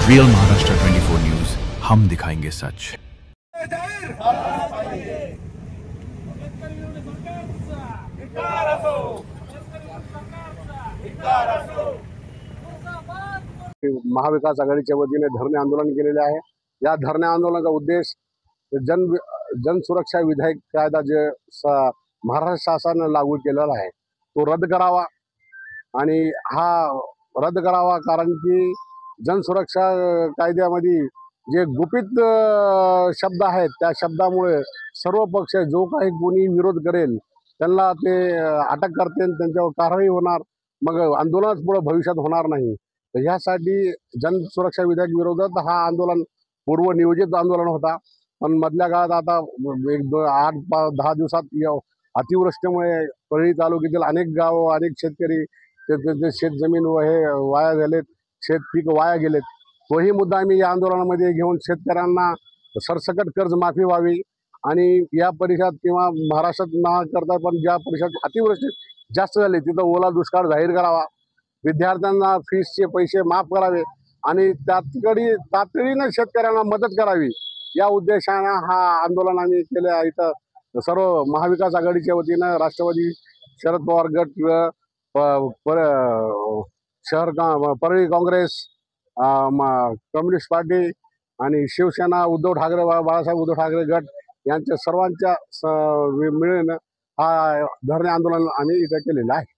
Real Maharashtra 24 news, हम दिखाएंगे सच। महाविकास आघाडीच्या वतीने धरणे आंदोलन केलेले आहे। या धरणे आंदोलनाचा उद्देश जनसुरक्षा विधेयक कायदा जे महाराष्ट्र शासनाने लागू केलेला आहे तो रद्द करावा आणि हा रद्द करावा, कारण की जनसुरक्षा कायद्यामध्ये जे गुपित शब्द आहेत त्या शब्दामुळे सर्व पक्ष जो काही कोणी विरोध करेल त्यांना ते अटक करतील, त्यांच्यावर कारवाई होणार, मग आंदोलनच पुढे भविष्यात होणार नाही। तर ह्यासाठी जनसुरक्षा विधेयक विरोधात हा आंदोलन पूर्वनियोजित आंदोलन होता, पण मधल्या काळात आता 8-10 दिवसात अतिवृष्टीमुळे परळी तालुक्यातील अनेक गाव, अनेक शेतकरी त्यांचे शेत जमीन हे वाया झालेत, शेत पीक वाया गेलेत। तोही मुद्दा आम्ही या आंदोलनामध्ये घेऊन शेतकऱ्यांना सरसकट कर्जमाफी व्हावी आणि या परिसरात किंवा महाराष्ट्रात न करता पण ज्या परिसरात अतिवृष्टी जास्त झाली तिथं ओला दुष्काळ जाहीर करावा, विद्यार्थ्यांना फीसचे पैसे माफ करावे आणि तातडीनं शेतकऱ्यांना मदत करावी, या उद्देशानं हा आंदोलन आम्ही केले आहे। इथं सर्व महाविकास आघाडीच्या वतीनं राष्ट्रवादी शरद पवार गट, परळी काँग्रेस, कम्युनिस्ट पार्टी आणि शिवसेना उद्धव ठाकरे, बाळासाहेब उद्धव ठाकरे गट यांच्या सर्वांच्या मिळून हा धरणे आंदोलन आम्ही इथं केलेलं आहे।